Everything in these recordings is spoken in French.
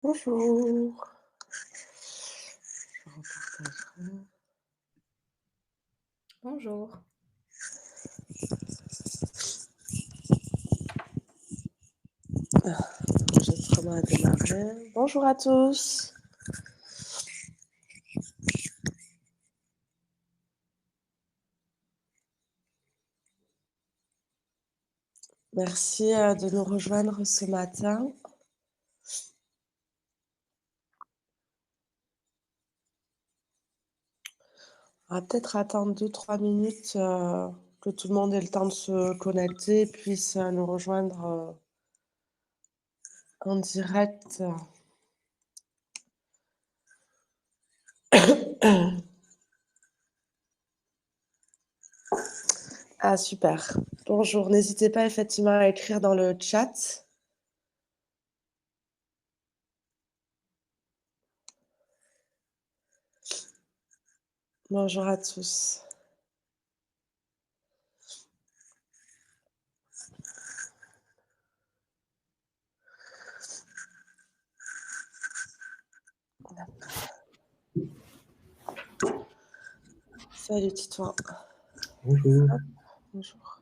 Bonjour. Je repartagerai. Bonjour. L'enregistrement a démarré. Bonjour à tous. Merci de nous rejoindre ce matin. On va peut-être attendre 2-3 minutes que tout le monde ait le temps de se connecter et puisse nous rejoindre en direct. Ah, super. Bonjour. N'hésitez pas effectivement à écrire dans le chat. Bonjour à tous. Salut Titouan. Bonjour. Bonjour.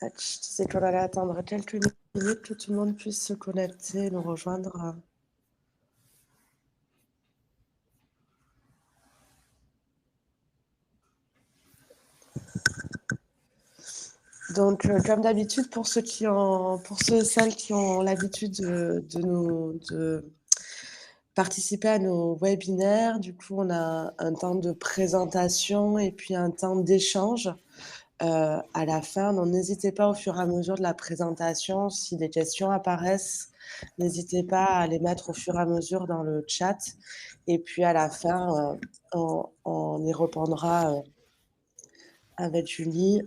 Je disais qu'on allait attendre quelques minutes que tout le monde puisse se connecter et nous rejoindre. Donc, comme d'habitude, pour ceux et celles qui ont l'habitude de participer à nos webinaires, du coup, on a un temps de présentation et puis un temps d'échange à la fin. Donc, n'hésitez pas au fur et à mesure de la présentation, si des questions apparaissent, n'hésitez pas à les mettre au fur et à mesure dans le chat. Et puis, à la fin, on y répondra avec Julie.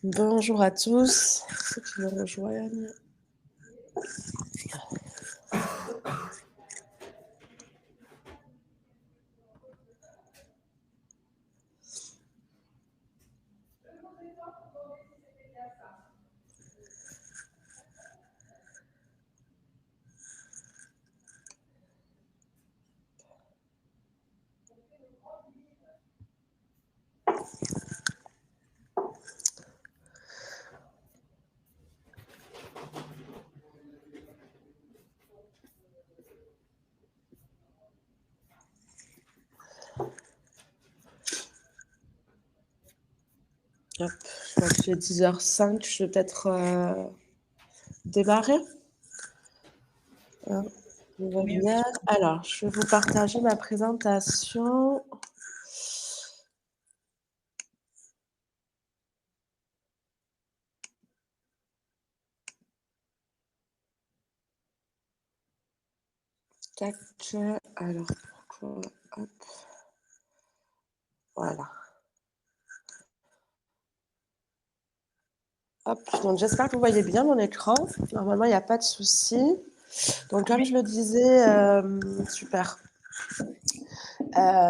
Bonjour à tous, ceux qui nous rejoignent. Hop, je crois qu'il est 10h05, je vais peut-être démarrer le webinaire. Alors, je vais vous partager ma présentation. Tac, alors pourquoi, hop, voilà. Hop, donc j'espère que vous voyez bien mon écran. Normalement, il n'y a pas de souci. Donc, comme je le disais, super.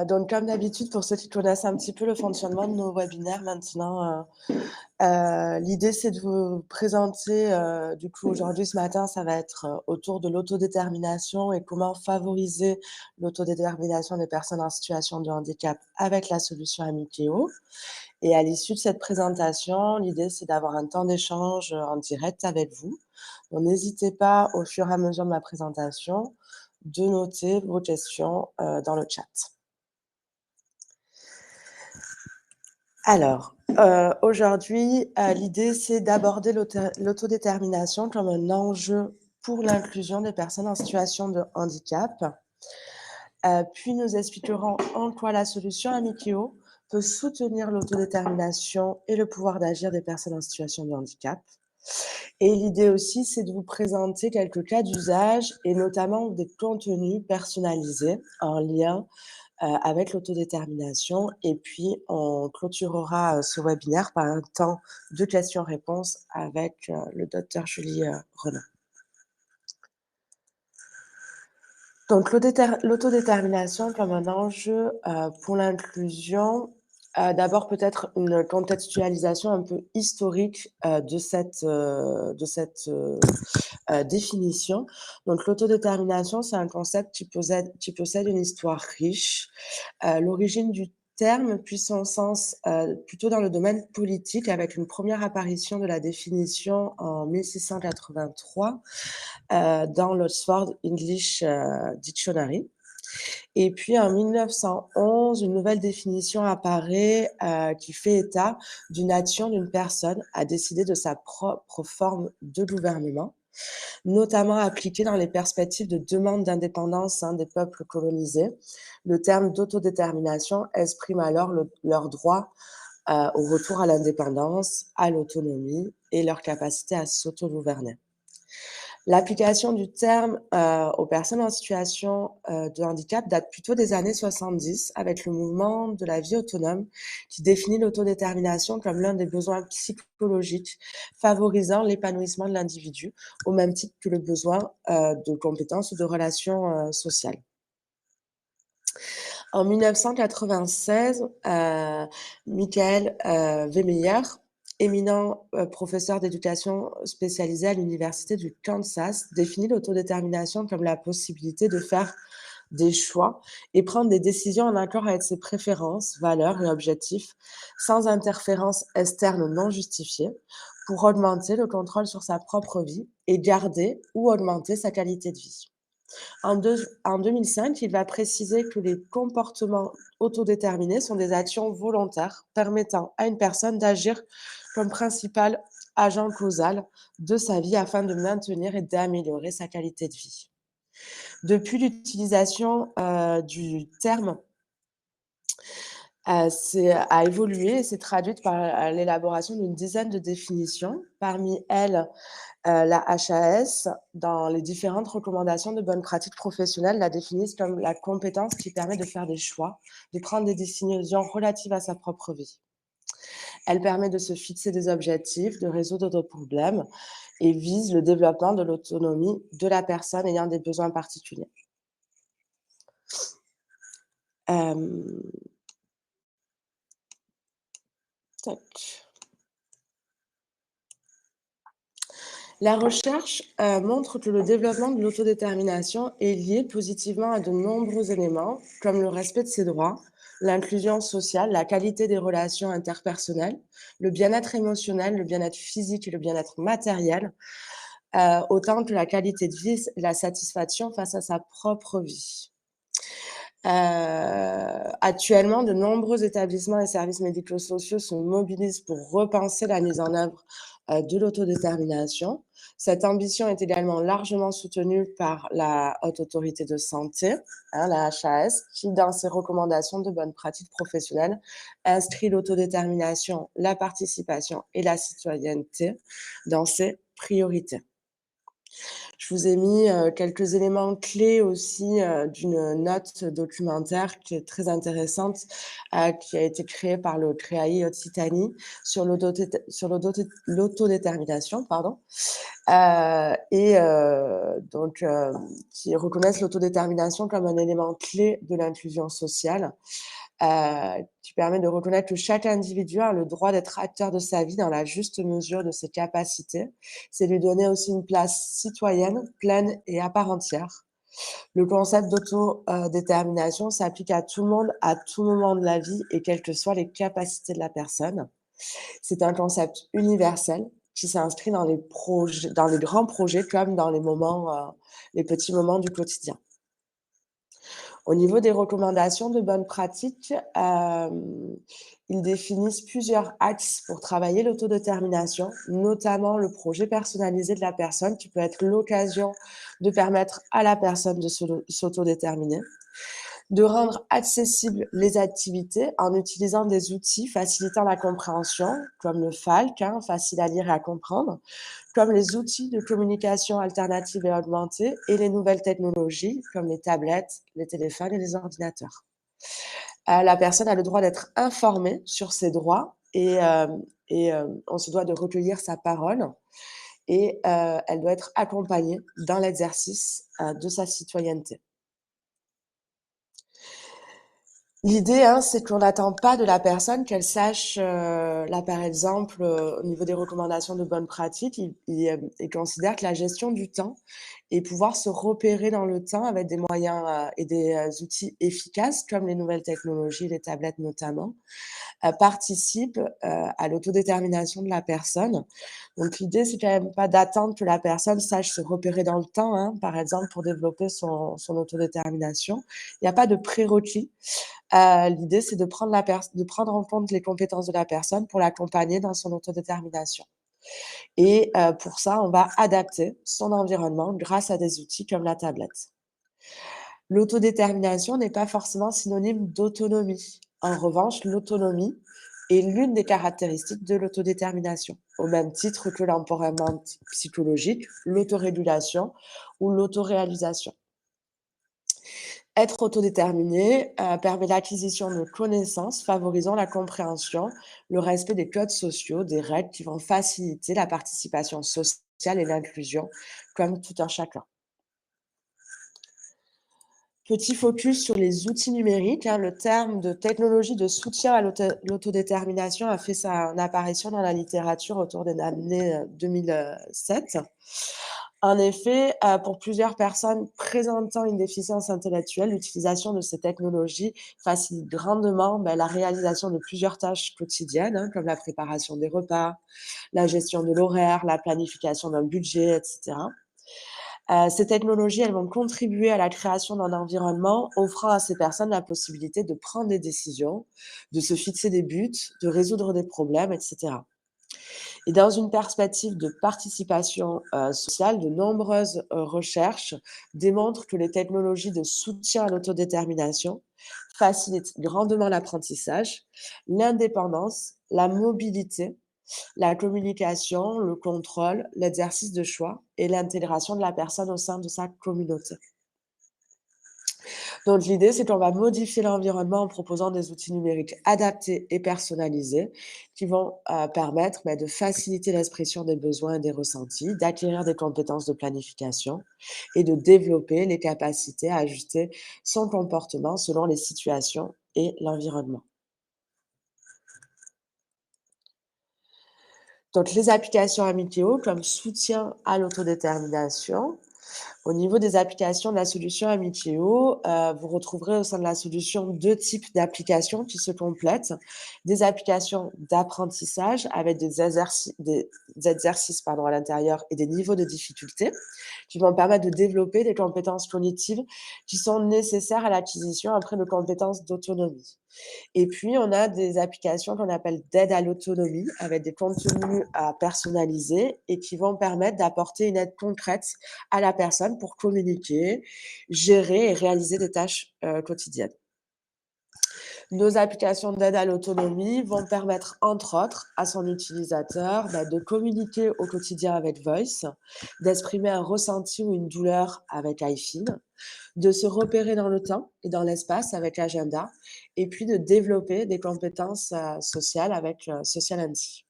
Donc, comme d'habitude, pour ceux qui connaissent un petit peu le fonctionnement de nos webinaires maintenant, l'idée, c'est de vous présenter, du coup, aujourd'hui, ce matin, ça va être autour de l'autodétermination et comment favoriser l'autodétermination des personnes en situation de handicap avec la solution Amicléo. Et à l'issue de cette présentation, l'idée, c'est d'avoir un temps d'échange en direct avec vous. Donc, n'hésitez pas, au fur et à mesure de ma présentation, de noter vos questions dans le chat. Alors, aujourd'hui, l'idée, c'est d'aborder l'autodétermination comme un enjeu pour l'inclusion des personnes en situation de handicap. Puis nous expliquerons en quoi la solution Amicléo peut soutenir l'autodétermination et le pouvoir d'agir des personnes en situation de handicap. Et l'idée aussi, c'est de vous présenter quelques cas d'usage et notamment des contenus personnalisés en lien avec l'autodétermination. Et puis, on clôturera ce webinaire par un temps de questions-réponses avec le docteur Julie Renaud. Donc, l'autodétermination comme un enjeu pour l'inclusion. D'abord, peut-être une contextualisation un peu historique de cette définition. Donc, l'autodétermination, c'est un concept qui possède une histoire riche. L'origine du terme, puis son sens plutôt dans le domaine politique, avec une première apparition de la définition en 1683 dans l'Oxford English Dictionary. Et puis en 1911, une nouvelle définition apparaît qui fait état d'une action d'une personne à décider de sa propre forme de gouvernement, notamment appliquée dans les perspectives de demande d'indépendance des peuples colonisés. Le terme d'autodétermination exprime alors leur droit au retour à l'indépendance, à l'autonomie et leur capacité à s'autogouverner. L'application du terme aux personnes en situation de handicap date plutôt des années 70 avec le mouvement de la vie autonome qui définit l'autodétermination comme l'un des besoins psychologiques favorisant l'épanouissement de l'individu au même titre que le besoin de compétences ou de relations sociales. En 1996, Michael Wemeyer, éminent professeur d'éducation spécialisé à l'université du Kansas, définit l'autodétermination comme la possibilité de faire des choix et prendre des décisions en accord avec ses préférences, valeurs et objectifs, sans interférence externe non justifiée, pour augmenter le contrôle sur sa propre vie et garder ou augmenter sa qualité de vie. En 2005, il va préciser que les comportements autodéterminés sont des actions volontaires permettant à une personne d'agir comme principal agent causal de sa vie afin de maintenir et d'améliorer sa qualité de vie. Depuis, l'utilisation du terme a évolué et s'est traduite par l'élaboration d'une dizaine de définitions. Parmi elles, la HAS, dans les différentes recommandations de bonnes pratiques professionnelles, la définissent comme la compétence qui permet de faire des choix, de prendre des décisions relatives à sa propre vie. Elle permet de se fixer des objectifs, de résoudre des problèmes et vise le développement de l'autonomie de la personne ayant des besoins particuliers. Tac. La recherche montre que le développement de l'autodétermination est lié positivement à de nombreux éléments, comme le respect de ses droits, l'inclusion sociale, la qualité des relations interpersonnelles, le bien-être émotionnel, le bien-être physique et le bien-être matériel, autant que la qualité de vie et la satisfaction face à sa propre vie. Actuellement, de nombreux établissements et services médico-sociaux se mobilisent pour repenser la mise en œuvre de l'autodétermination. Cette ambition est également largement soutenue par la Haute Autorité de Santé, la HAS, qui, dans ses recommandations de bonnes pratiques professionnelles, inscrit l'autodétermination, la participation et la citoyenneté dans ses priorités. Je vous ai mis quelques éléments clés aussi d'une note documentaire qui est très intéressante, qui a été créée par le CREAI Occitanie sur l'autodétermination, donc qui reconnaissent l'autodétermination comme un élément clé de l'inclusion sociale. Qui permet de reconnaître que chaque individu a le droit d'être acteur de sa vie dans la juste mesure de ses capacités. C'est lui donner aussi une place citoyenne, pleine et à part entière. Le concept d'autodétermination s'applique à tout le monde, à tout moment de la vie et quelles que soient les capacités de la personne. C'est un concept universel qui s'inscrit dans les grands projets comme dans les petits moments du quotidien. Au niveau des recommandations de bonnes pratiques, ils définissent plusieurs axes pour travailler l'autodétermination, notamment le projet personnalisé de la personne qui peut être l'occasion de permettre à la personne de s'autodéterminer. de rendre accessibles les activités en utilisant des outils facilitant la compréhension, comme le FALC, hein, facile à lire et à comprendre, comme les outils de communication alternative et augmentée et les nouvelles technologies, comme les tablettes, les téléphones et les ordinateurs. La personne a le droit d'être informée sur ses droits et on se doit de recueillir sa parole et elle doit être accompagnée dans l'exercice de sa citoyenneté. L'idée, hein, c'est qu'on n'attend pas de la personne qu'elle sache, là, par exemple, au niveau des recommandations de bonnes pratiques, il considère que la gestion du temps et pouvoir se repérer dans le temps avec des moyens, et des, outils efficaces comme les nouvelles technologies, les tablettes notamment, participe, à l'autodétermination de la personne. Donc l'idée, c'est quand même pas d'attendre que la personne sache se repérer dans le temps, hein, par exemple, pour développer son autodétermination. Il y a pas de prérequis. L'idée, c'est de prendre en compte les compétences de la personne pour l'accompagner dans son autodétermination et pour ça, on va adapter son environnement grâce à des outils comme la tablette. L'autodétermination n'est pas forcément synonyme d'autonomie. En revanche, l'autonomie est l'une des caractéristiques de l'autodétermination, au même titre que l'empowerment psychologique, l'autorégulation ou l'autoréalisation. Être autodéterminé permet l'acquisition de connaissances favorisant la compréhension, le respect des codes sociaux, des règles qui vont faciliter la participation sociale et l'inclusion, comme tout un chacun. Petit focus sur les outils numériques, hein. Le terme de technologie de soutien à l'autodétermination a fait son apparition dans la littérature autour des années 2007. En effet, pour plusieurs personnes présentant une déficience intellectuelle, l'utilisation de ces technologies facilite grandement la réalisation de plusieurs tâches quotidiennes, hein, comme la préparation des repas, la gestion de l'horaire, la planification d'un budget, etc. Ces technologies, elles vont contribuer à la création d'un environnement offrant à ces personnes la possibilité de prendre des décisions, de se fixer des buts, de résoudre des problèmes, etc. Et dans une perspective de participation sociale, de nombreuses recherches démontrent que les technologies de soutien à l'autodétermination facilitent grandement l'apprentissage, l'indépendance, la mobilité, la communication, le contrôle, l'exercice de choix et l'intégration de la personne au sein de sa communauté. Donc l'idée, c'est qu'on va modifier l'environnement en proposant des outils numériques adaptés et personnalisés qui vont permettre de faciliter l'expression des besoins et des ressentis, d'acquérir des compétences de planification et de développer les capacités à ajuster son comportement selon les situations et l'environnement. Donc les applications Amitéo comme soutien à l'autodétermination. Au niveau des applications de la solution Amicheo, vous retrouverez au sein de la solution 2 types d'applications qui se complètent. Des applications d'apprentissage avec des exercices pardon, à l'intérieur et des niveaux de difficulté qui vont permettre de développer des compétences cognitives qui sont nécessaires à l'acquisition après de compétences d'autonomie. Et puis, on a des applications qu'on appelle d'aide à l'autonomie avec des contenus à personnaliser et qui vont permettre d'apporter une aide concrète à la personne pour communiquer, gérer et réaliser des tâches quotidiennes. Nos applications d'aide à l'autonomie vont permettre, entre autres, à son utilisateur de communiquer au quotidien avec Voice, d'exprimer un ressenti ou une douleur avec iFeel, de se repérer dans le temps et dans l'espace avec Agenda, et puis de développer des compétences sociales avec Social Anti.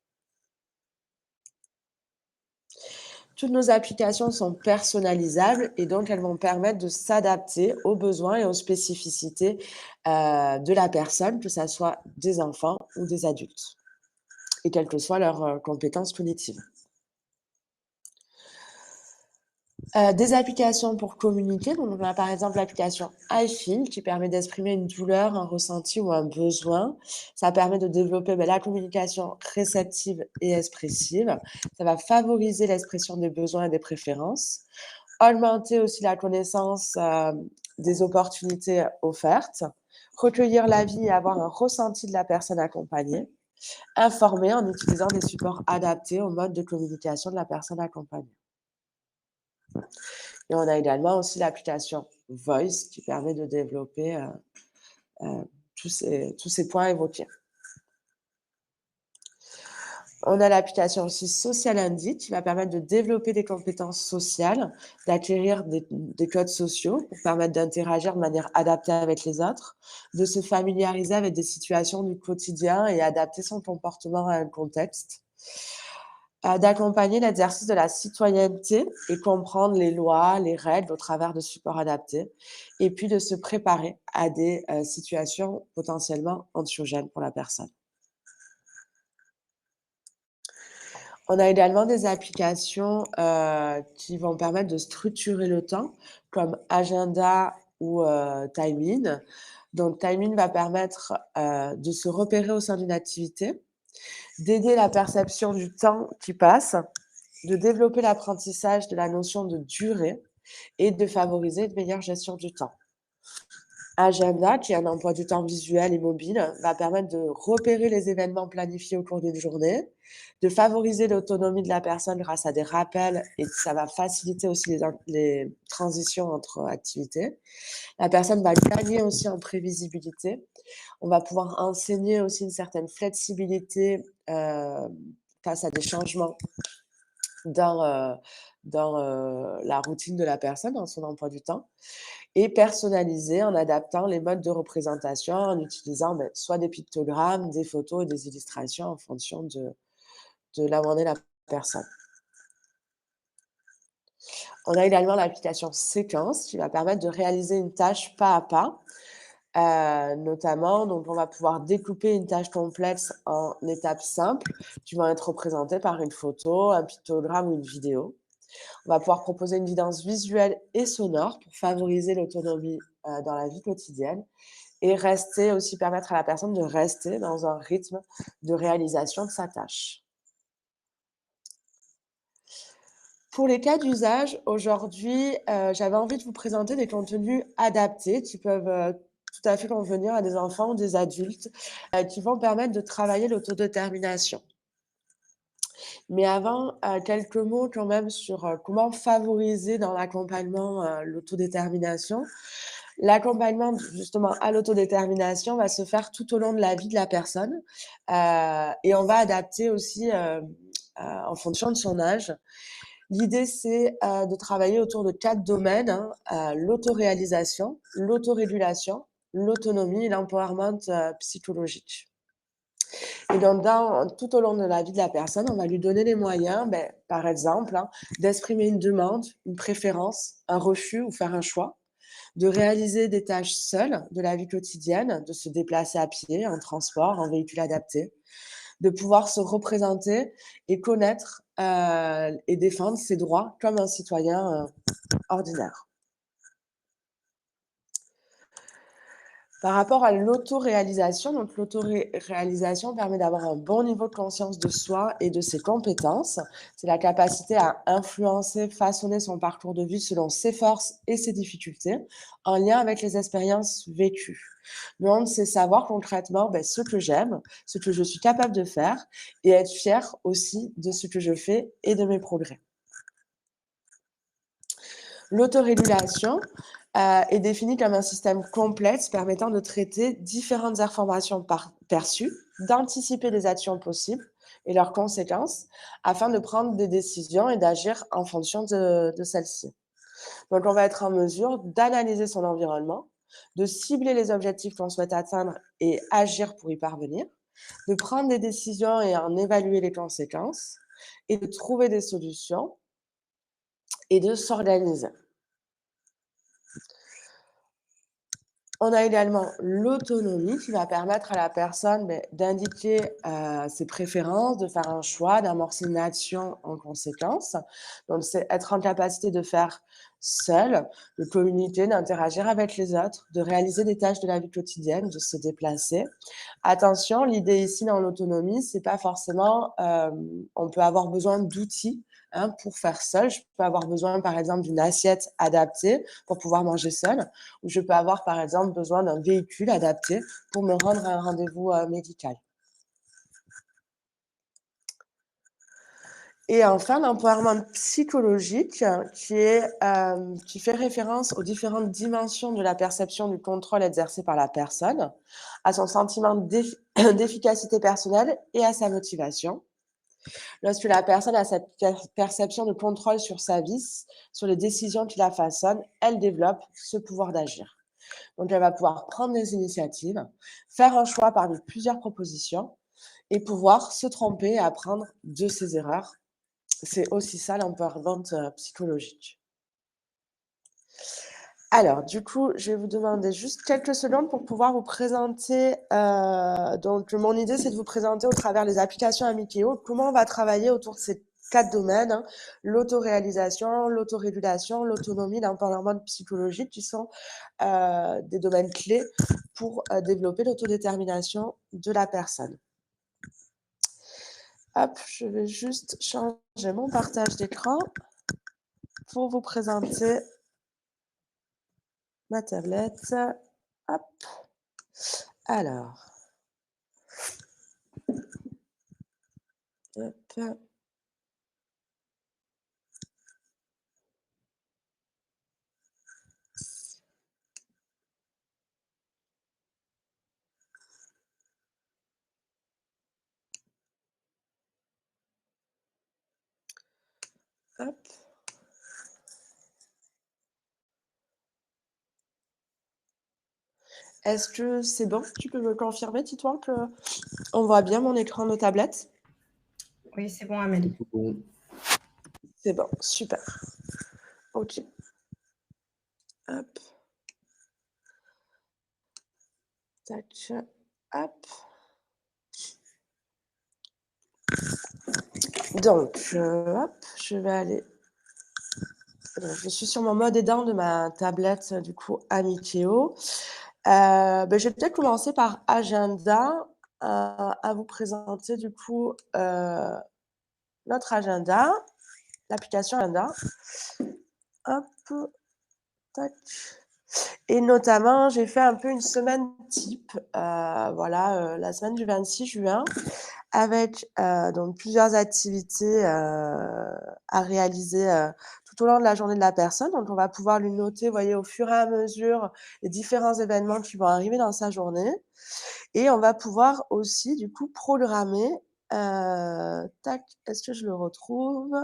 Toutes nos applications sont personnalisables et donc elles vont permettre de s'adapter aux besoins et aux spécificités de la personne, que ça soit des enfants ou des adultes, et quelles que soient leurs compétences cognitives. Des applications pour communiquer, donc on a par exemple l'application iFeel qui permet d'exprimer une douleur, un ressenti ou un besoin. Ça permet de développer la communication réceptive et expressive. Ça va favoriser l'expression des besoins et des préférences, augmenter aussi la connaissance des opportunités offertes, recueillir l'avis et avoir un ressenti de la personne accompagnée, informer en utilisant des supports adaptés au mode de communication de la personne accompagnée. Et on a également aussi l'application Voice qui permet de développer, tous ces points évoqués. On a l'application aussi Social Andy qui va permettre de développer des compétences sociales, d'acquérir des codes sociaux pour permettre d'interagir de manière adaptée avec les autres, de se familiariser avec des situations du quotidien et adapter son comportement à un contexte, d'accompagner l'exercice de la citoyenneté et comprendre les lois, les règles au travers de supports adaptés et puis de se préparer à des, situations potentiellement anxiogènes pour la personne. On a également des applications, qui vont permettre de structurer le temps, comme Agenda ou, Timein. Donc Timein va permettre, de se repérer au sein d'une activité, d'aider la perception du temps qui passe, de développer l'apprentissage de la notion de durée et de favoriser une meilleure gestion du temps. Agenda, qui est un emploi du temps visuel et mobile, va permettre de repérer les événements planifiés au cours d'une journée, de favoriser l'autonomie de la personne grâce à des rappels et ça va faciliter aussi les transitions entre activités. La personne va gagner aussi en prévisibilité. On va pouvoir enseigner aussi une certaine flexibilité face à des changements dans, la routine de la personne, dans son emploi du temps et personnaliser en adaptant les modes de représentation, en utilisant, soit des pictogrammes, des photos et des illustrations en fonction de là où en est la personne. On a également l'application Séquence qui va permettre de réaliser une tâche pas à pas, notamment donc on va pouvoir découper une tâche complexe en étapes simples qui vont être représentées par une photo, un pictogramme ou une vidéo. On va pouvoir proposer une guidance visuelle et sonore pour favoriser l'autonomie, dans la vie quotidienne et rester aussi permettre à la personne de rester dans un rythme de réalisation de sa tâche. Pour les cas d'usage, aujourd'hui, j'avais envie de vous présenter des contenus adaptés qui peuvent, tout à fait convenir à des enfants ou des adultes, qui vont permettre de travailler l'autodétermination. Mais avant, quelques mots quand même sur, comment favoriser dans l'accompagnement, l'autodétermination. L'accompagnement justement à l'autodétermination va se faire tout au long de la vie de la personne, et on va adapter aussi, en fonction de son âge. L'idée, c'est, de travailler autour de 4 domaines, hein, l'autoréalisation, l'autorégulation, l'autonomie et l'empowerment, psychologique. Et donc tout au long de la vie de la personne, on va lui donner les moyens, par exemple, hein, d'exprimer une demande, une préférence, un refus ou faire un choix, de réaliser des tâches seules de la vie quotidienne, de se déplacer à pied, en transport, en véhicule adapté, de pouvoir se représenter et connaître, et défendre ses droits comme un citoyen, ordinaire. Par rapport à l'autoréalisation, donc l'autoréalisation permet d'avoir un bon niveau de conscience de soi et de ses compétences. C'est la capacité à influencer, façonner son parcours de vie selon ses forces et ses difficultés, en lien avec les expériences vécues. Donc, c'est savoir concrètement ce que j'aime, ce que je suis capable de faire et être fier aussi de ce que je fais et de mes progrès. L'autorégulation est définie comme un système complexe permettant de traiter différentes informations perçues, d'anticiper les actions possibles et leurs conséquences, afin de prendre des décisions et d'agir en fonction de celles-ci. Donc, on va être en mesure d'analyser son environnement, de cibler les objectifs qu'on souhaite atteindre et agir pour y parvenir, de prendre des décisions et en évaluer les conséquences, et de trouver des solutions et de s'organiser. On a également l'autonomie qui va permettre à la personne, d'indiquer, ses préférences, de faire un choix, d'amorcer une action en conséquence. Donc c'est être en capacité de faire seul, de communiquer, d'interagir avec les autres, de réaliser des tâches de la vie quotidienne, de se déplacer. Attention, l'idée ici dans l'autonomie, c'est pas forcément, on peut avoir besoin d'outils, hein, pour faire seul. Je peux avoir besoin, par exemple, d'une assiette adaptée pour pouvoir manger seul, ou je peux avoir, par exemple, besoin d'un véhicule adapté pour me rendre à un rendez-vous, médical. Et enfin, l'empowerment psychologique qui fait référence aux différentes dimensions de la perception du contrôle exercé par la personne, à son sentiment d'efficacité personnelle et à sa motivation. Lorsque la personne a cette perception de contrôle sur sa vie, sur les décisions qui la façonnent, elle développe ce pouvoir d'agir. Donc, elle va pouvoir prendre des initiatives, faire un choix parmi plusieurs propositions et pouvoir se tromper et apprendre de ses erreurs. C'est aussi ça l'empowerment psychologique. Alors, du coup, je vais vous demander juste quelques secondes pour pouvoir vous présenter. Donc, mon idée, c'est de vous présenter au travers des applications Amikeo comment on va travailler autour de ces 4 domaines, hein, l'autoréalisation, l'autorégulation, l'autonomie, l'empowerment psychologique, qui sont des domaines clés pour développer l'autodétermination de la personne. Hop, je vais juste changer mon partage d'écran pour vous présenter ma tablette. Hop. Alors. Hop. Hop. Est-ce que c'est bon? Tu peux me confirmer, Titouan, qu'on voit bien mon écran de tablette? Oui, c'est bon, Amélie. C'est bon, super. Ok. Hop. Tac. Hop. Donc, hop, je vais aller. Je suis sur mon mode aidant de ma tablette, du coup, Amikeo. Je vais peut-être commencer par agenda, à vous présenter, du coup, notre agenda, l'application agenda. Hop, tac. Et notamment, j'ai fait un peu une semaine type, la semaine du 26 juin, avec donc plusieurs activités à réaliser tout au long de la journée de la personne. Donc, on va pouvoir lui noter, vous voyez, au fur et à mesure les différents événements qui vont arriver dans sa journée. Et on va pouvoir aussi, du coup, programmer. Tac, est-ce que je le retrouve?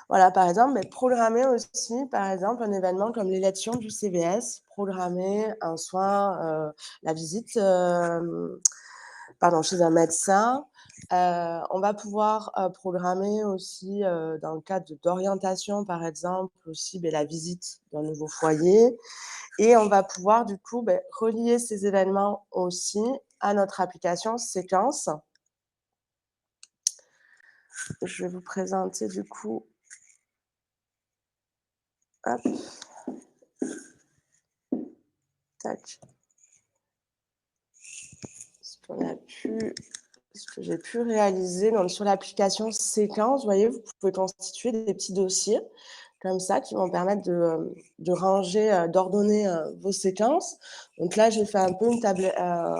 Voilà, par exemple, mais programmer aussi, par exemple, un événement comme l'élection du CVS, programmer un soin, la visite chez un médecin. On va pouvoir programmer aussi, dans le cadre d'orientation, par exemple, aussi la visite d'un nouveau foyer. Et on va pouvoir, du coup, relier ces événements aussi à notre application Séquence. Je vais vous présenter, du coup, hop, tac. Ce que j'ai pu réaliser donc sur l'application Séquence, vous voyez, vous pouvez constituer des petits dossiers comme ça qui vont permettre de ranger, d'ordonner vos séquences. Donc là, j'ai fait un peu une tablette,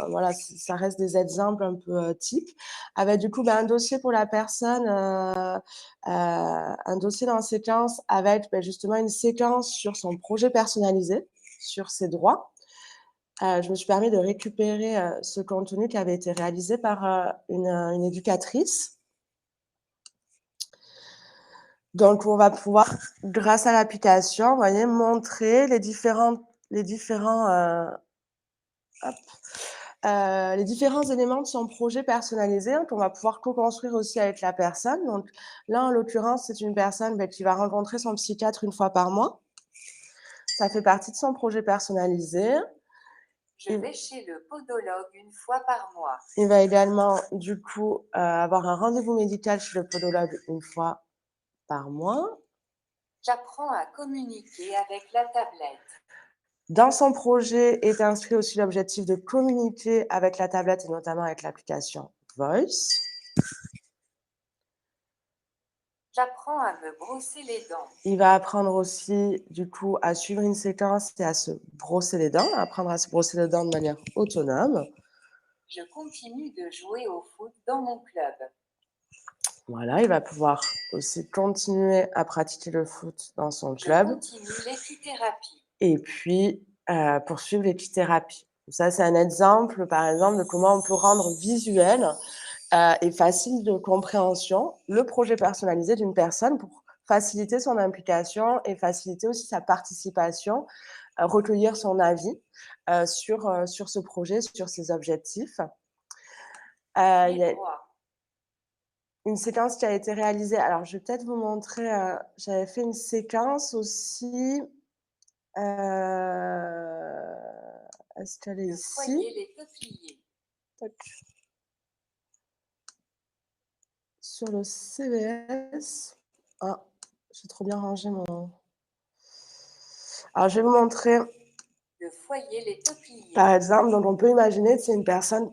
voilà, ça reste des exemples un peu types, avec du coup un dossier pour la personne, un dossier dans Séquence avec justement une séquence sur son projet personnalisé, sur ses droits. Je me suis permis de récupérer ce contenu qui avait été réalisé par une éducatrice. Donc, on va pouvoir, grâce à l'application, vous voyez, montrer les différents éléments de son projet personnalisé qu'on va pouvoir co-construire aussi avec la personne. Donc là, en l'occurrence, c'est une personne qui va rencontrer son psychiatre une fois par mois. Ça fait partie de son projet personnalisé. Je vais chez le podologue une fois par mois. Il va également, du coup, avoir un rendez-vous médical chez le podologue une fois par mois. J'apprends à communiquer avec la tablette. Dans son projet est inscrit aussi l'objectif de communiquer avec la tablette et notamment avec l'application Voice. J'apprends à me brosser les dents. Il va apprendre aussi, du coup, à suivre une séquence et à se brosser les dents, apprendre à se brosser les dents de manière autonome. Je continue de jouer au foot dans mon club. Voilà, il va pouvoir aussi continuer à pratiquer le foot dans son Je club continue l'équithérapie. et puis, poursuivre l'équithérapie. Ça, c'est un exemple, par exemple, de comment on peut rendre visuel, et facile de compréhension le projet personnalisé d'une personne pour faciliter son implication et faciliter aussi sa participation, recueillir son avis, sur ce projet, sur ses objectifs. Il y Les a droits. une séquence qui a été réalisée. Alors, je vais peut-être vous montrer, j'avais fait une séquence aussi, est-ce qu'elle est Le ici? foyer, les peupliers. Tac. Sur le CVS. Ah, j'ai trop bien rangé mon. Alors, je vais vous montrer, Le foyer, les peupliers. par exemple, donc on peut imaginer que c'est une personne,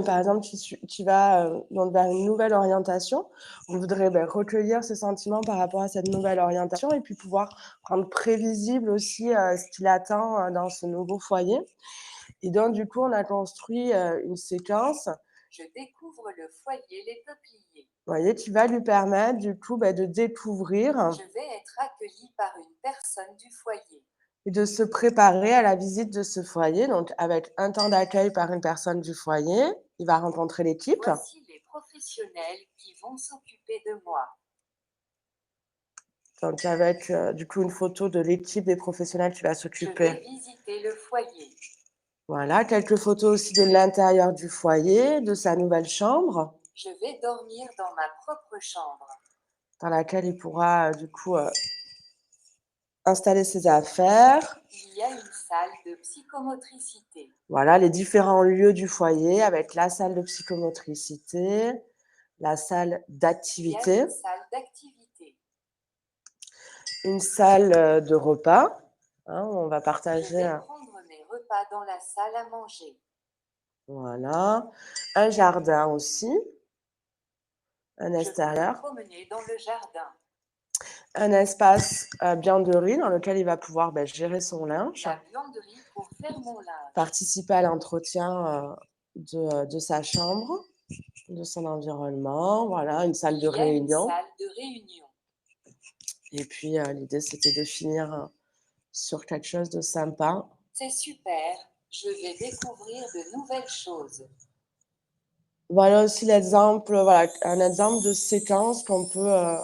par exemple, qui va donc vers une nouvelle orientation. On voudrait recueillir ses sentiments par rapport à cette nouvelle orientation et puis pouvoir rendre prévisible aussi ce qu'il attend dans ce nouveau foyer. Et donc, du coup, on a construit une séquence, Je découvre le foyer, les peupliers. vous voyez, qui va lui permettre, du coup, de découvrir Je vais être accueilli par une personne du foyer. et de se préparer à la visite de ce foyer. Donc, avec un temps d'accueil par une personne du foyer, il va rencontrer l'équipe. Voici les professionnels qui vont s'occuper de moi. Donc, avec du coup une photo de l'équipe des professionnels qui va Je vais s'occuper. visiter le foyer. Voilà, quelques photos aussi de l'intérieur du foyer, de sa nouvelle chambre, Je vais dormir dans ma propre chambre. dans laquelle il pourra du coup installer ses affaires. Il y a une salle de psychomotricité. Voilà, les différents lieux du foyer avec la salle de psychomotricité, la salle Il y a d'activité, une salle d'activité. une salle de repas, hein, où on va Je partager. vais prendre mes repas dans la salle à manger. Voilà, un jardin aussi, un Je vais me extérieur, promener dans le jardin. un espace buanderie dans lequel il va pouvoir gérer son linge, La buanderie pour faire mon linge. participer à l'entretien de sa chambre, de son environnement. Voilà, une salle Il de y a une réunion. salle de réunion. Et puis, l'idée, c'était de finir sur quelque chose de sympa. C'est super. Je vais découvrir de nouvelles choses. Voilà aussi l'exemple, voilà, un exemple de séquence qu'on peut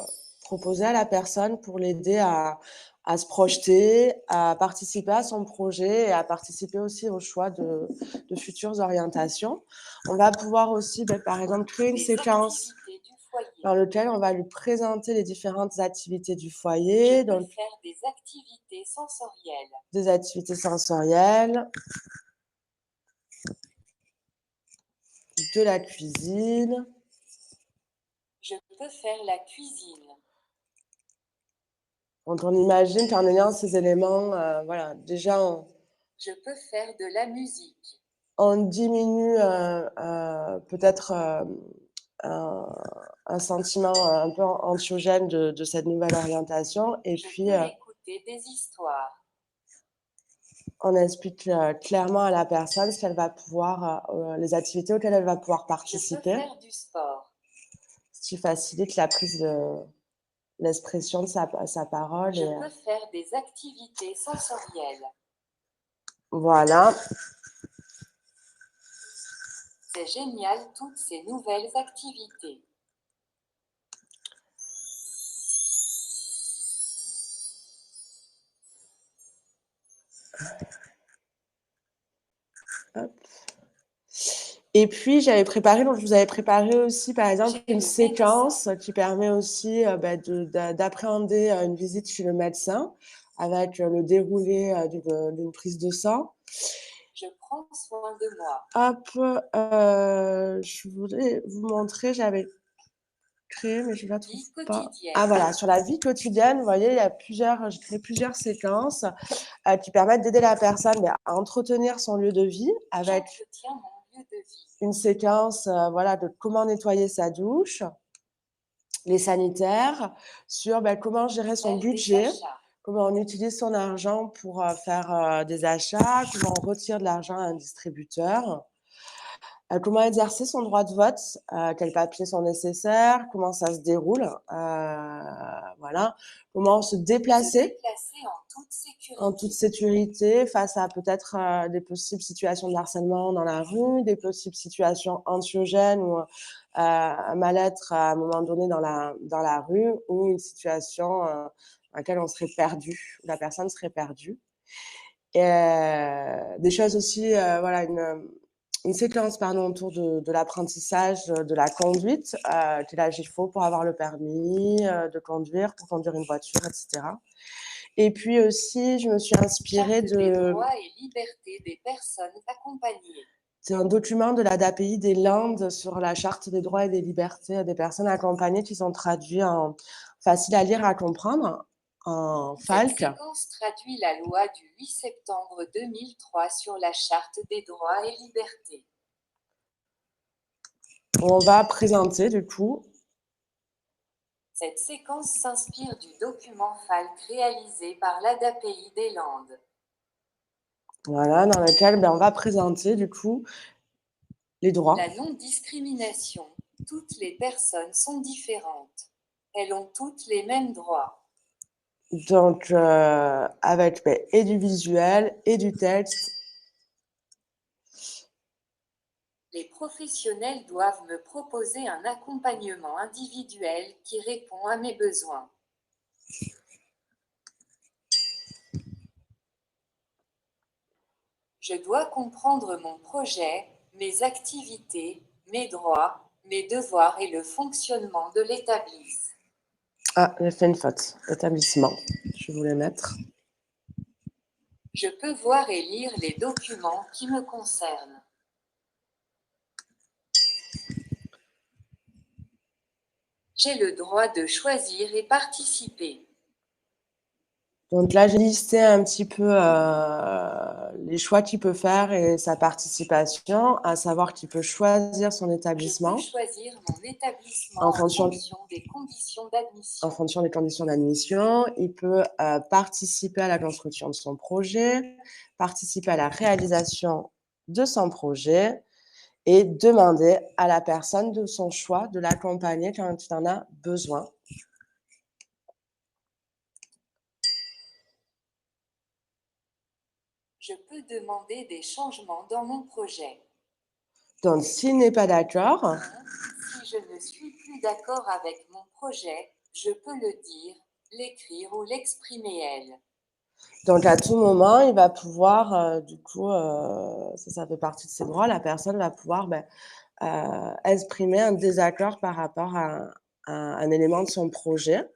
proposer à la personne pour l'aider à se projeter, à participer à son projet et à participer aussi au choix de futures orientations. On va pouvoir aussi, par exemple, créer une Les séquence activités du foyer. dans laquelle on va lui présenter les différentes activités du Je foyer, peux donc faire des activités sensorielles. des activités sensorielles, de la cuisine. Je peux faire la cuisine. Quand on imagine qu'en ayant ces éléments, voilà, déjà Je peux faire de la musique. on diminue peut-être un sentiment un peu anxiogène de cette nouvelle orientation. Et Je puis, peux écouter des histoires. on explique clairement à la personne ce qu'elle va pouvoir, les activités auxquelles elle va pouvoir Je peux participer, faire du sport. ce qui facilite la prise de l'expression de sa parole. Je Et, peux faire des activités sensorielles. voilà. C'est génial toutes ces nouvelles activités. Hop. Et puis, j'avais préparé, donc je vous avais préparé aussi, par exemple, J'ai une le séquence qui permet aussi d'appréhender une visite chez le médecin avec le déroulé d'une prise de sang. Je prends soin de moi. Hop, je voulais vous montrer, j'avais créé, mais je ne la trouve Vie pas. quotidienne. Ah voilà, sur la vie quotidienne, vous voyez, j'ai créé plusieurs séquences qui permettent d'aider la personne à entretenir son lieu de vie avec J'entretiens mon lieu de vie. une séquence voilà, de comment nettoyer sa douche, les sanitaires, sur comment gérer son Faire des budget, achats. comment on utilise son argent pour faire des achats, comment on retire de l'argent à un distributeur. Comment exercer son droit de vote, quels papiers sont nécessaires, comment ça se déroule, voilà. Comment se Se déplacer déplacer en toute sécurité. sécurité face à peut-être, des possibles situations de harcèlement dans la rue, des possibles situations anxiogènes ou, un mal-être à un moment donné dans la rue ou une situation, dans laquelle on serait perdu, où la personne serait perdue. Et des choses aussi, voilà, une séquence pardon, autour de l'apprentissage de la conduite, quel âge il faut pour avoir le permis de conduire, pour conduire une voiture, etc. Et puis aussi, je me suis inspirée Charte des droits et libertés des personnes accompagnées. c'est un document de l'ADAPI des Landes sur la charte des droits et des libertés des personnes accompagnées qui sont traduits en facile à lire, à comprendre, en Cette FALC. séquence traduit la loi du 8 septembre 2003 sur la charte des droits et libertés. On va présenter du coup. Cette séquence s'inspire du document FALC réalisé par l'ADAPI des Landes. Voilà, dans lequel on va présenter du coup les droits. La non-discrimination. Toutes les personnes sont différentes. Elles ont toutes les mêmes droits. Donc, avec et du visuel et du texte. Les professionnels doivent me proposer un accompagnement individuel qui répond à mes besoins. Je dois comprendre mon projet, mes activités, mes droits, mes devoirs et le fonctionnement de l'établissement. Ah, j'ai fait une faute. Établissement. Je voulais mettre. Je peux voir et lire les documents qui me concernent. J'ai le droit de choisir et participer. Donc là, j'ai listé un petit peu les choix qu'il peut faire et sa participation, à savoir qu'il peut choisir son établissement. Je peux choisir mon établissement En en fonction des conditions d'admission. En fonction des conditions d'admission, il peut participer à la construction de son projet, participer à la réalisation de son projet et demander à la personne de son choix de l'accompagner quand il en a besoin. Je peux demander des changements dans mon projet. Donc, s'il n'est pas d'accord, Si je ne suis plus d'accord avec mon projet, je peux le dire, l'écrire ou l'exprimer elle. donc à tout moment, il va pouvoir, du coup, ça fait partie de ses droits, la personne va pouvoir exprimer un désaccord par rapport à un élément de son projet.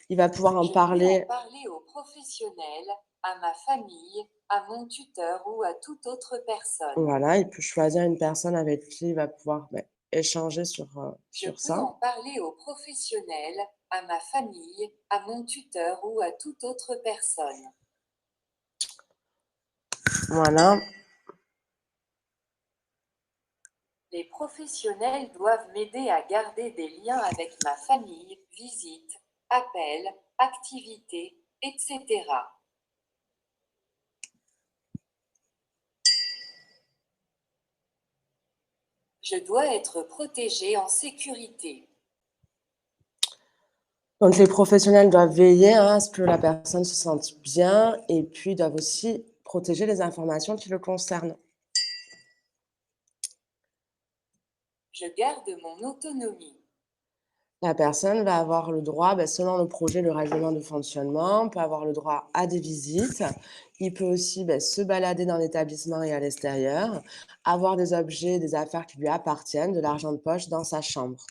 Il va pouvoir en Je peux parler. en parler aux professionnels, à ma famille, à mon tuteur ou à toute autre personne. Voilà, il peut choisir une personne avec qui il va pouvoir échanger Je sur peux ça. en parler aux professionnels, à ma famille, à mon tuteur ou à toute autre personne. Voilà. Les professionnels doivent m'aider à garder des liens avec ma famille, visites, appels, activités, etc. Je dois être protégé en sécurité. Donc les professionnels doivent veiller à ce que la personne se sente bien et puis doivent aussi protéger les informations qui le concernent. Je garde mon autonomie. La personne va avoir le droit, selon le projet, le règlement de fonctionnement, peut avoir le droit à des visites. Il peut aussi se balader dans l'établissement et à l'extérieur, avoir des objets, des affaires qui lui appartiennent, de l'argent de poche dans sa chambre.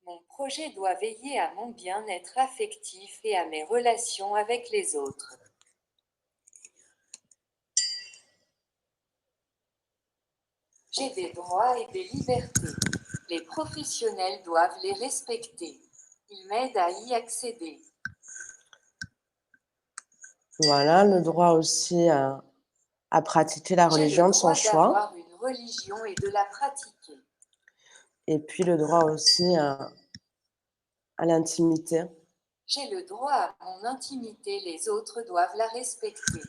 Mon projet doit veiller à mon bien-être affectif et à mes relations avec les autres. J'ai des droits et des libertés. Les professionnels doivent les respecter. Ils m'aident à y accéder. Voilà, le droit aussi à pratiquer la religion de son J'ai le droit choix. d'avoir une religion et de la pratiquer. Et puis le droit aussi à l'intimité. J'ai le droit à mon intimité, les autres doivent la respecter.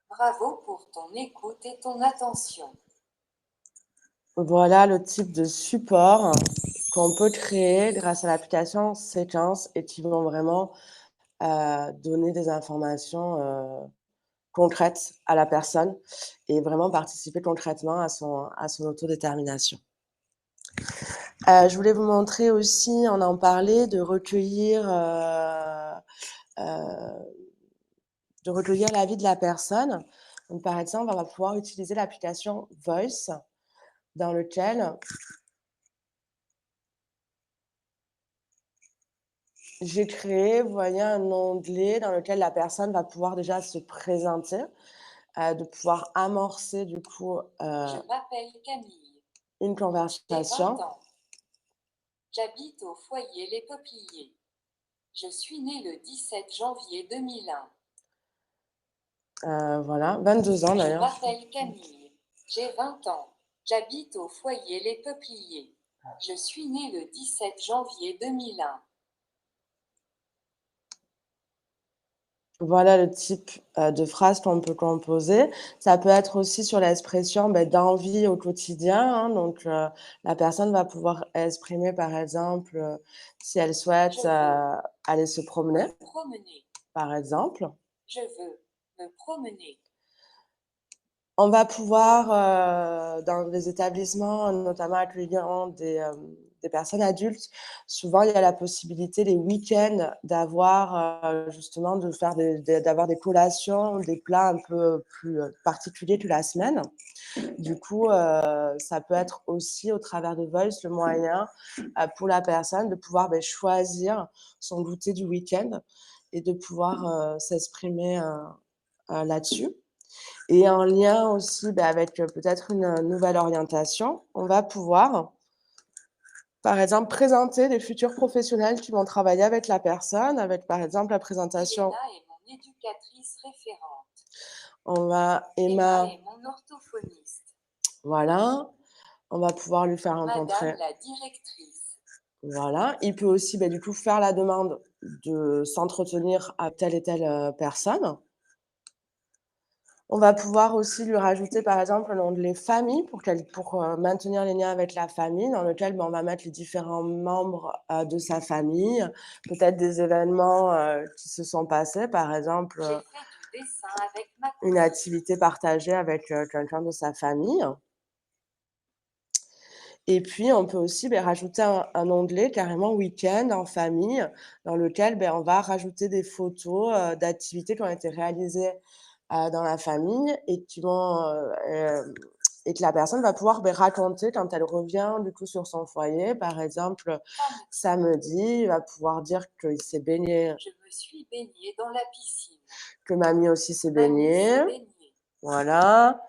Bravo pour ton écoute et ton attention. Voilà le type de support qu'on peut créer grâce à l'application Séquence et qui vont vraiment donner des informations concrètes à la personne et vraiment participer concrètement à son autodétermination. Je voulais vous montrer aussi, on en parlait, de recueillir l'avis de la personne. Donc, par exemple, on va pouvoir utiliser l'application Voice dans lequel j'ai créé, vous voyez, un onglet dans lequel la personne va pouvoir déjà se présenter, de pouvoir amorcer du coup Je m'appelle Camille. une J'ai 20 conversation. ans. J'habite au foyer Les Peupliers. Je suis née le 17 janvier 2001. Voilà, 22 ans Je d'ailleurs. m'appelle Camille. J'ai 20 ans. J'habite au foyer Les Peupliers. Je suis née le 17 janvier 2001. Voilà le type de phrase qu'on peut composer. Ça peut être aussi sur l'expression d'envie au quotidien, hein. Donc, la personne va pouvoir exprimer, par exemple, si elle souhaite Je veux aller se promener, me promener. par exemple. Je veux me promener. On va pouvoir, dans les établissements, notamment accueillant des personnes adultes, souvent il y a la possibilité les week-ends d'avoir, justement d'avoir des collations, des plats un peu plus, particuliers que la semaine. Du coup, ça peut être aussi au travers de Voice le moyen, pour la personne de pouvoir, choisir son goûter du week-end et de pouvoir, s'exprimer, là-dessus. Et en lien aussi, avec, peut-être une nouvelle orientation, on va pouvoir, par exemple, présenter les futurs professionnels qui vont travailler avec la personne, avec, par exemple, la présentation. Elena est mon éducatrice référente. On va Emma est mon orthophoniste. voilà, on va pouvoir lui faire rencontrer. Madame la directrice. Voilà, il peut aussi, du coup, faire la demande de s'entretenir à telle et telle, personne. On va pouvoir aussi lui rajouter, par exemple, l'onglet famille pour maintenir les liens avec la famille dans lequel, on va mettre les différents membres, de sa famille, peut-être des événements, qui se sont passés, par exemple, J'ai fait du dessin avec ma une cousine. activité partagée avec, quelqu'un de sa famille. Et puis on peut aussi, rajouter un onglet carrément week-end en famille dans lequel, on va rajouter des photos, d'activités qui ont été réalisées, dans la famille et qui vont, et que la personne va pouvoir, raconter quand elle revient du coup sur son foyer. Par exemple, samedi, il va pouvoir dire qu'il s'est baigné, Je me suis baignée dans la piscine. que mamie aussi s'est Mamie baignée. s'est baignée. Voilà.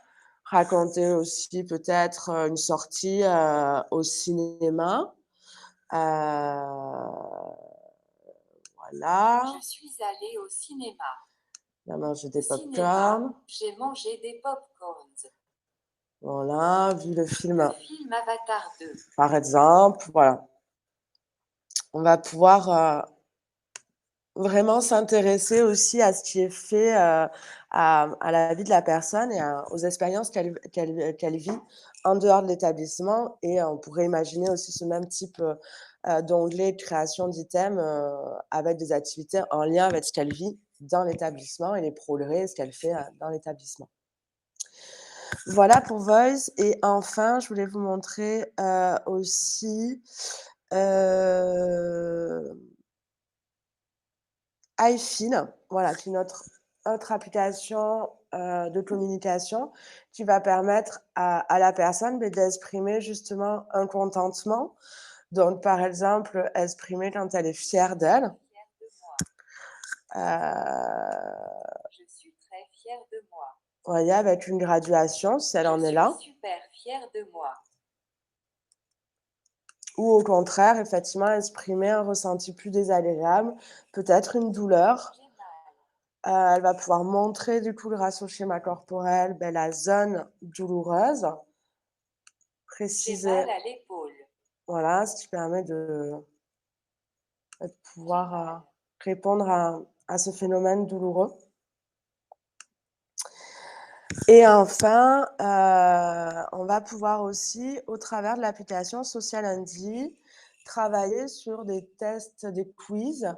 Raconter aussi peut-être, une sortie, au cinéma. Voilà. Je suis allée au cinéma. On a mangé des Cinéma, pop-corn. j'ai mangé des pop-corns. Voilà, vu le film, Le film Avatar 2. par exemple, voilà. On va pouvoir, vraiment s'intéresser aussi à ce qui est fait, à la vie de la personne et aux expériences qu'elle vit en dehors de l'établissement et on pourrait imaginer aussi ce même type, d'onglet de création d'items, avec des activités en lien avec ce qu'elle vit dans l'établissement et les progrès, ce qu'elle fait, dans l'établissement. Voilà pour Voice et enfin, je voulais vous montrer, aussi, heu iFeel, voilà, qui est notre autre application, de communication qui va permettre à la personne, d'exprimer justement un contentement. Donc par exemple, exprimer quand elle est fière d'elle. Fière de moi. Heu, Je suis très fière de moi. vous voyez, avec une graduation, si elle en est là. Je suis super fière de moi. Ou au contraire, effectivement, exprimer un ressenti plus désagréable, peut-être une douleur. J'ai mal. Elle va pouvoir montrer du coup grâce au schéma corporel, la zone douloureuse, J'ai préciser mal à l'épaule. Voilà, ce qui permet de pouvoir, répondre à ce phénomène douloureux. Et enfin, on va pouvoir aussi, au travers de l'application Social Andy, travailler sur des tests, des quiz,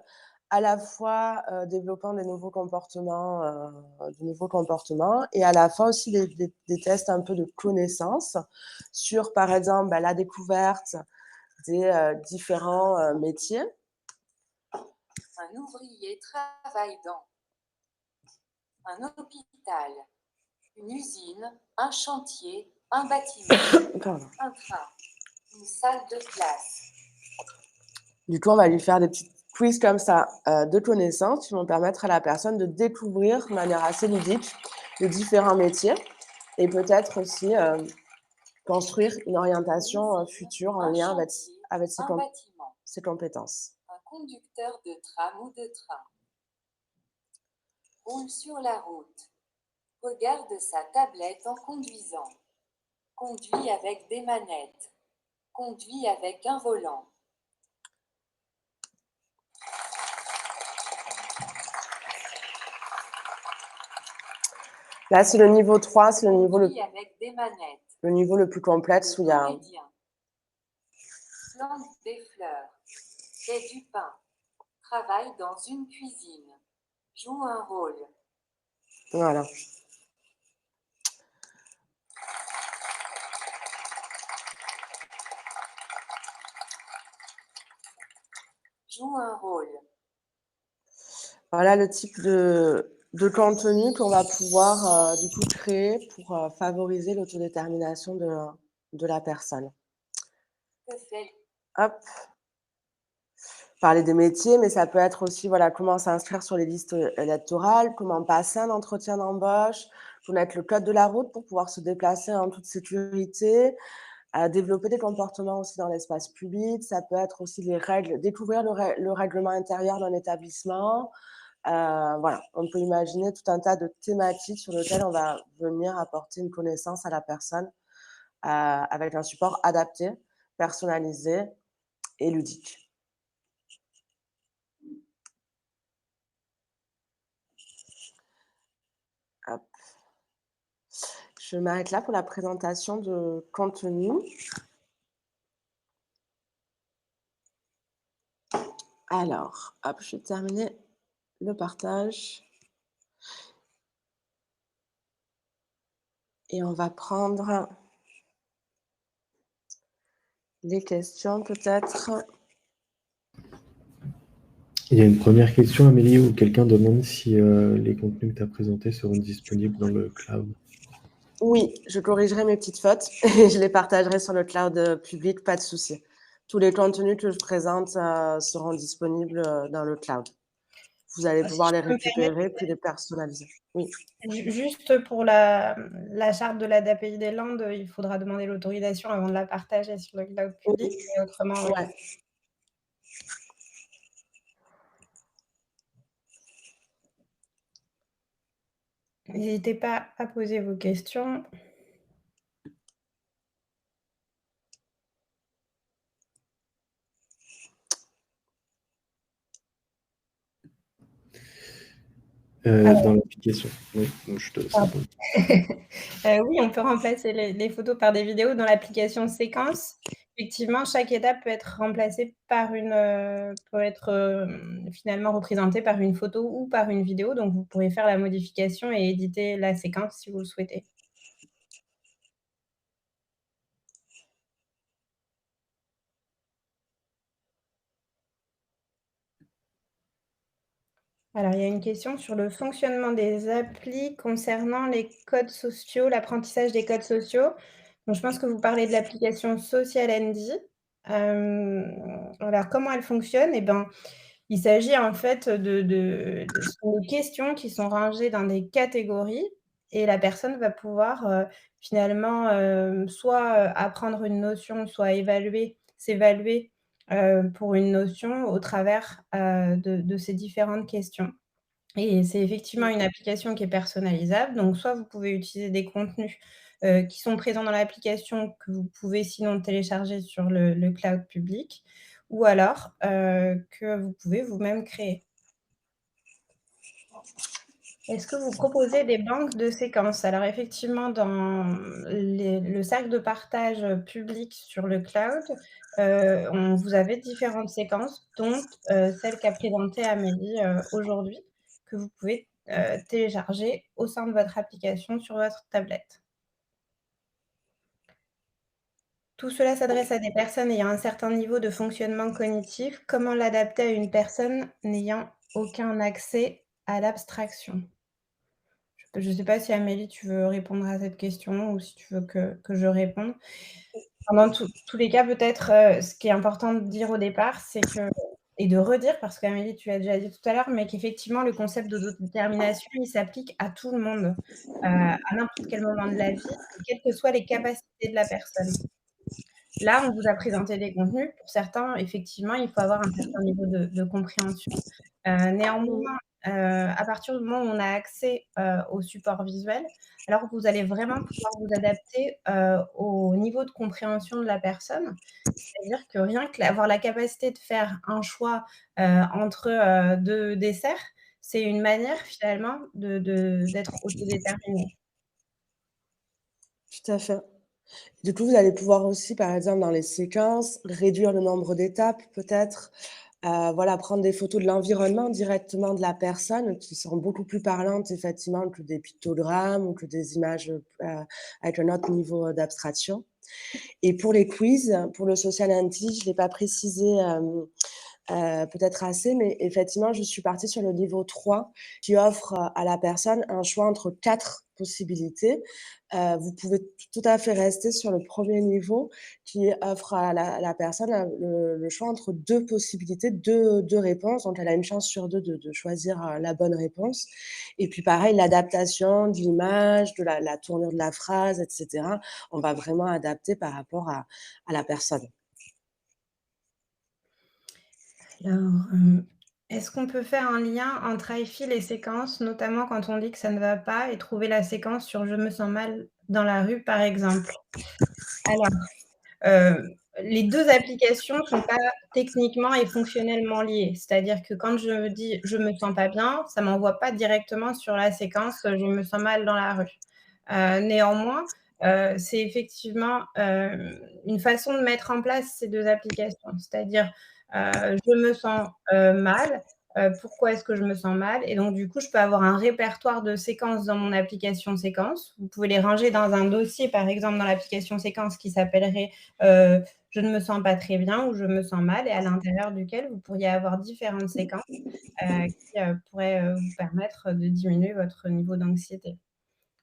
à la fois, développant de nouveaux comportements et à la fois aussi des tests un peu de connaissances sur, par exemple, la découverte des, différents, métiers. Un ouvrier travaille dans un hôpital, une usine, un chantier, un bâtiment, Pardon. un train, une salle de classe. Du coup, on va lui faire des petits quiz comme ça, de connaissances qui vont permettre à la personne de découvrir de manière assez ludique les différents métiers et peut-être aussi, construire une orientation, future en lien avec ses compétences. Un conducteur de tram ou de train. Roule sur la route. Regarde sa tablette en conduisant. Conduit avec des manettes. Conduit avec un volant. Là, c'est le niveau 3, c'est Conduit avec des manettes. le niveau le plus complexe où il y a Comédien. Plante des fleurs. Fait du pain. Travaille dans une cuisine. Joue un rôle. voilà. Joue un rôle. Voilà le type de contenu qu'on va pouvoir, du coup créer pour, favoriser l'autodétermination de la personne. Que fait Hop, parler des métiers, mais ça peut être aussi, voilà, comment s'inscrire sur les listes, électorales, comment passer un entretien d'embauche, connaître le code de la route pour pouvoir se déplacer en toute sécurité, développer des comportements aussi dans l'espace public. Ça peut être aussi les règles, découvrir le règlement intérieur d'un établissement. Voilà, on peut imaginer tout un tas de thématiques sur lesquelles on va venir apporter une connaissance à la personne, avec un support adapté, personnalisé et ludique. Hop. Je m'arrête là pour la présentation de contenu. Alors, hop, je vais terminer le partage. Et on va prendre les questions peut-être. Il y a une première question, Amélie, où quelqu'un demande si les contenus que tu as présentés seront disponibles dans le cloud. Oui, je corrigerai mes petites fautes et je les partagerai sur le cloud, public, pas de souci. Tous les contenus que je présente, seront disponibles, dans le cloud. Vous allez Si pouvoir je les peux me permettre, récupérer puis les personnaliser. Oui. Juste pour la charte de l'ADAPI des Landes, il faudra demander l'autorisation avant de la partager sur le cloud public, Oui. mais autrement, oui. Ouais. N'hésitez pas à poser vos questions. Dans l'application. Oui, donc je te laisse Pardon. répondre. Oui, on peut remplacer les photos par des vidéos dans l'application Séquence. Effectivement, chaque étape peut être remplacée par peut être, finalement représentée par une photo ou par une vidéo, donc vous pourrez faire la modification et éditer la séquence si vous le souhaitez. Alors, il y a une question sur le fonctionnement des applis concernant les codes sociaux, l'apprentissage des codes sociaux. Donc je pense que vous parlez de l'application Social Andy. Alors comment elle fonctionne? Eh ben, il s'agit en fait ce sont des questions qui sont rangées dans des catégories et la personne va pouvoir, finalement, soit, apprendre une notion, soit s'évaluer, pour une notion au travers, de ces différentes questions. Et c'est effectivement une application qui est personnalisable, donc soit vous pouvez utiliser des contenus qui sont présents dans l'application que vous pouvez sinon télécharger sur le cloud public ou alors que vous pouvez vous-même créer. Est-ce que vous proposez des banques de séquences? Alors effectivement, dans le cercle de partage public sur le cloud, vous avez différentes séquences, dont celle qu'a présentée Amélie aujourd'hui, que vous pouvez télécharger au sein de votre application sur votre tablette. Tout cela s'adresse à des personnes ayant un certain niveau de fonctionnement cognitif. Comment l'adapter à une personne n'ayant aucun accès à l'abstraction? Je ne sais pas si Amélie, tu veux répondre à cette question ou si tu veux que je réponde. Dans tous les cas, peut-être, ce qui est important de dire au départ, c'est que et de redire, parce qu'Amélie, tu l'as déjà dit tout à l'heure, mais qu'effectivement, le concept d'autodétermination, il s'applique à tout le monde, à n'importe quel moment de la vie et quelles que soient les capacités de la personne. Là, on vous a présenté des contenus. Pour certains, effectivement, il faut avoir un certain niveau de compréhension. Néanmoins, à partir du moment où on a accès, au support visuel, alors vous allez vraiment pouvoir vous adapter, au niveau de compréhension de la personne. C'est-à-dire que rien que avoir la capacité de faire un choix, entre, 2 desserts, c'est une manière finalement d'être autodéterminé. Tout à fait. Du coup, vous allez pouvoir aussi, par exemple, dans les séquences, réduire le nombre d'étapes peut-être, voilà, prendre des photos de l'environnement directement de la personne qui seront beaucoup plus parlantes effectivement que des pictogrammes ou que des images, avec un autre niveau, d'abstraction. Et pour les quiz, pour le social anti, je l'ai pas précisé, peut-être assez, mais effectivement, je suis partie sur le niveau 3 qui offre, à la personne un choix entre 4 possibilités. Vous pouvez tout à fait rester sur le premier niveau qui offre à la personne, le choix entre 2 possibilités, deux réponses. Donc elle a une chance sur 2 de choisir, la bonne réponse et puis pareil, l'adaptation de l'image, de la tournure de la phrase et cetera. On va vraiment adapter par rapport à la personne. Alors, est-ce qu'on peut faire un lien entre hi-fi et séquences, notamment quand on dit que ça ne va pas et trouver la séquence sur «Je me sens mal dans la rue», par exemple? Alors, les 2 applications sont pas techniquement et fonctionnellement liées. C'est-à-dire que quand je me dis: «Je me sens pas bien», ça m'envoie pas directement sur la séquence, «Je me sens mal dans la rue». Néanmoins, c'est effectivement, une façon de mettre en place ces 2 applications. C'est-à-dire, je me sens, mal, pourquoi est-ce que je me sens mal? Et donc du coup, je peux avoir un répertoire de séquences dans mon application séquences. Vous pouvez les ranger dans un dossier, par exemple, dans l'application séquences qui s'appellerait, «Je ne me sens pas très bien» ou «Je me sens mal» et à l'intérieur duquel vous pourriez avoir différentes séquences, qui, pourraient, vous permettre de diminuer votre niveau d'anxiété.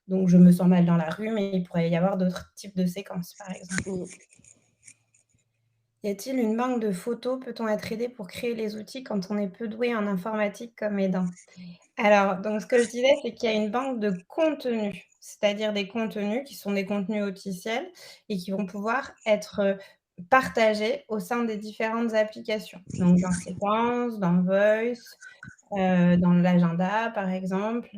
Donc je me sens mal dans la rue, mais il pourrait y avoir d'autres types de séquences, par exemple. Mmh. Y a-t-il une banque de photos? Peut-on être aidé pour créer les outils quand on est peu doué en informatique comme aidant? Alors, donc ce que je disais, c'est qu'il y a une banque de contenus, c'est-à-dire des contenus qui sont des contenus officiels et qui vont pouvoir être, partagés au sein des différentes applications. Donc dans Séquences, dans Voice, dans l'agenda, par exemple,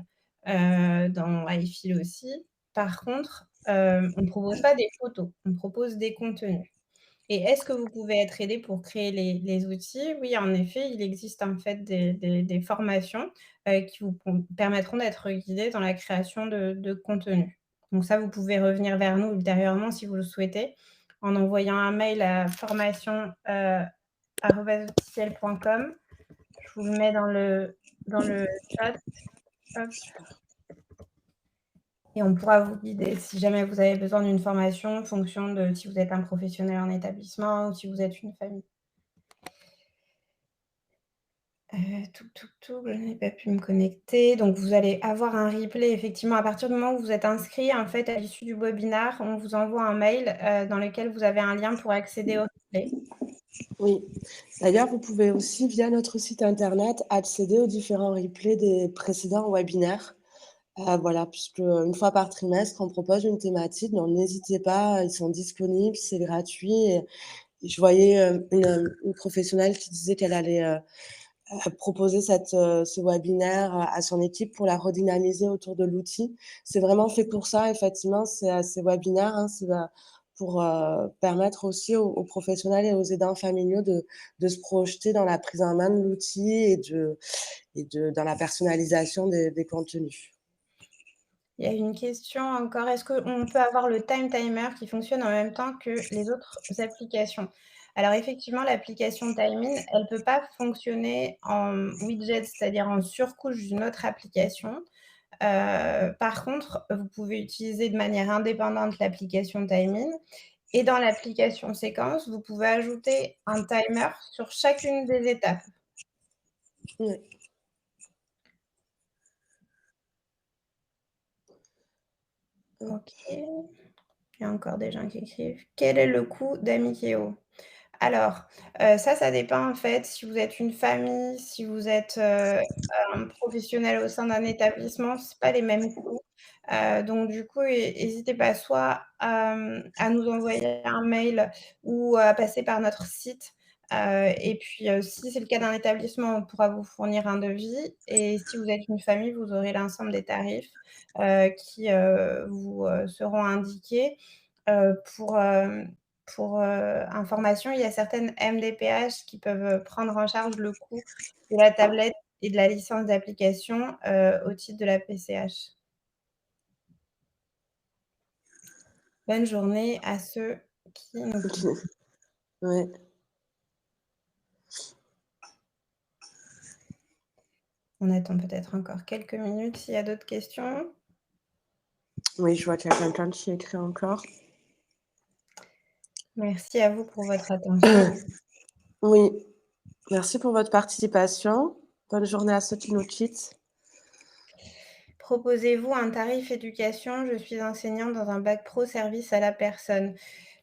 dans iFeel aussi. Par contre, on ne propose pas des photos, on propose des contenus. Et est-ce que vous pouvez être aidé pour créer les outils? Oui, en effet, il existe en fait des formations, qui vous permettront d'être guidé dans la création de contenu. Donc ça, vous pouvez revenir vers nous ultérieurement si vous le souhaitez, en envoyant un mail à formation, @officiel.com. Je vous le mets dans le chat, hop, et on pourra vous guider si jamais vous avez besoin d'une formation en fonction de si vous êtes un professionnel en établissement ou si vous êtes une famille. Je n'ai pas pu me connecter. Donc vous allez avoir un replay effectivement à partir du moment où vous êtes inscrit, en fait, à l'issue du webinaire, on vous envoie un mail, dans lequel vous avez un lien pour accéder au replay. Oui. D'ailleurs, vous pouvez aussi, via notre site internet, accéder aux différents replays des précédents webinaires. Voilà, puisque une fois par trimestre, on propose une thématique, donc n'hésitez pas, ils sont disponibles, c'est gratuit et je voyais, une professionnelle qui disait qu'elle allait, proposer ce webinaire à son équipe pour la redynamiser autour de l'outil. C'est vraiment fait pour ça, effectivement, ces webinaires, hein, c'est pour permettre aussi aux professionnels et aux aidants familiaux de se projeter dans la prise en main de l'outil dans la personnalisation des contenus. Il y a une question encore, est-ce qu'on peut avoir le time timer qui fonctionne en même temps que les autres applications? Alors effectivement, l'application Timing, elle ne peut pas fonctionner en widget, c'est-à-dire en surcouche d'une autre application. Par contre, vous pouvez utiliser de manière indépendante l'application Timing et dans l'application Séquence, vous pouvez ajouter un timer sur chacune des étapes. Ouais. OK. Il y a encore des gens qui écrivent: «Quel est le coût d'Amikeo?» Alors, ça dépend en fait si vous êtes une famille, si vous êtes, un professionnel au sein d'un établissement, c'est pas les mêmes coûts. Donc du coup, hésitez pas soit à nous envoyer un mail ou à passer par notre site, et puis, si c'est le cas d'un établissement, on pourra vous fournir un devis et si vous êtes une famille, vous aurez l'ensemble des tarifs, qui, vous, seront indiqués. Pour information, il y a certaines MDPH qui peuvent prendre en charge le coût de la tablette et de la licence d'application, au titre de la PCH. Bonne journée à ceux qui nous quittent. Ouais. On attend peut-être encore quelques minutes s'il y a d'autres questions. Oui, je vois qu'il y a quelqu'un qui écrit encore. Merci à vous pour votre attention. Oui, merci pour votre participation. Bonne journée à ceux qui nous quittent. Proposez-vous un tarif éducation? Je suis enseignante dans un bac pro service à la personne.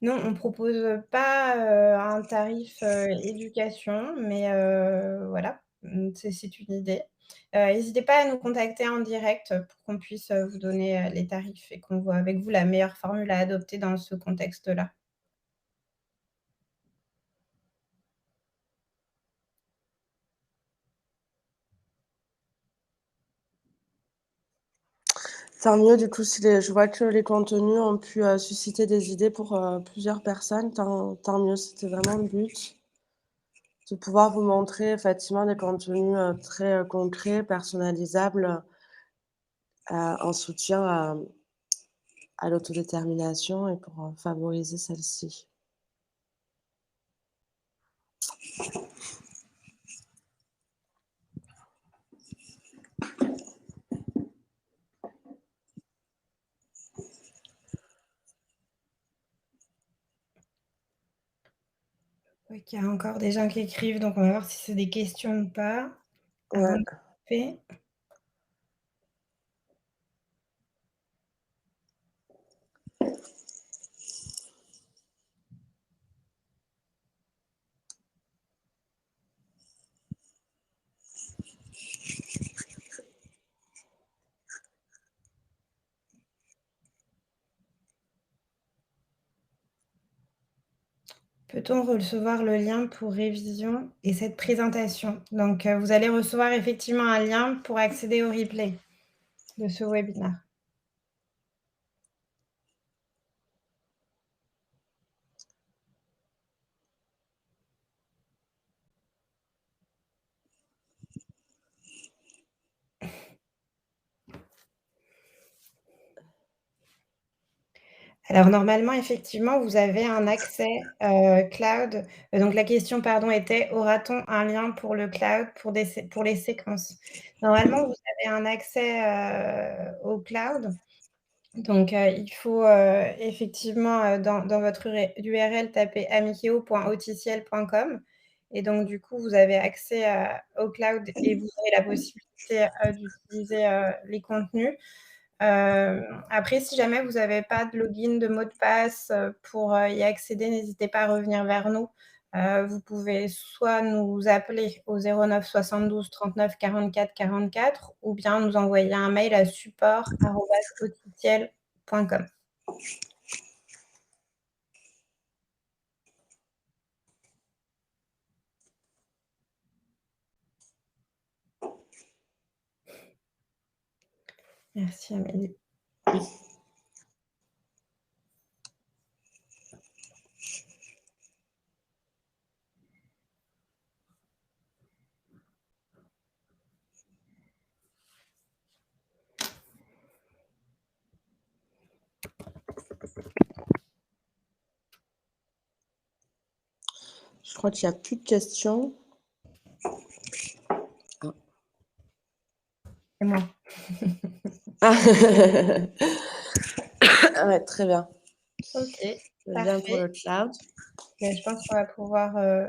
Non, on propose pas, un tarif, éducation, mais voilà, c'est une idée. Hésitez pas à nous contacter en direct pour qu'on puisse, vous donner, les tarifs et qu'on voit avec vous la meilleure formule à adopter dans ce contexte-là. Tant mieux, du coup, si je vois que les contenus ont pu susciter des idées pour plusieurs personnes, tant mieux, c'était vraiment le but. De pouvoir vous montrer effectivement des contenus très concrets, personnalisables, en soutien à l'autodétermination et pour favoriser celle-ci. OK, il y a encore des gens qui écrivent, donc on va voir si c'est des questions ou pas, avant Ouais. de couper. Peut-on recevoir le lien pour révision et cette présentation? Donc, vous allez recevoir effectivement un lien pour accéder au replay de ce webinaire. Alors normalement, effectivement, vous avez un accès, cloud. Donc la question, pardon, était: «Aura-t-on un lien pour le cloud pour les séquences?» Normalement, vous avez un accès, au cloud. Donc, il faut, effectivement, dans votre URL taper amikeo.oticiel.com et donc du coup, vous avez accès, au cloud et vous aurez la possibilité, d'utiliser, les contenus. Après, si jamais vous n'avez pas de login, de mot de passe, pour, y accéder, n'hésitez pas à revenir vers nous. Vous pouvez soit nous appeler au 09 72 39 44 44 ou bien nous envoyer un mail à support@oticiel.com. Merci Amélie. Je crois qu'il n'y a plus de questions. C'est moi. Ah. Ouais, très bien. OK, C'est bien pour parfait. le cloud. Mais je pense qu'on va pouvoir,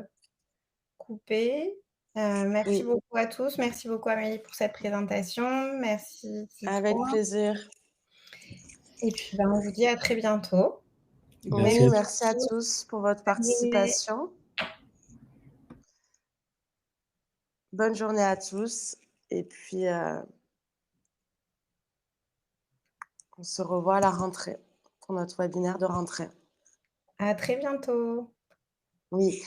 couper. Merci Oui, beaucoup à tous. Merci beaucoup Amélie pour cette présentation. Merci avec Citroën. plaisir. Et puis, ben, on vous dit à très bientôt. Oui, Merci à tous. merci à tous pour votre participation. Bonne journée à tous. Et puis, on se revoit à la rentrée pour notre webinaire de rentrée. À très bientôt. Oui.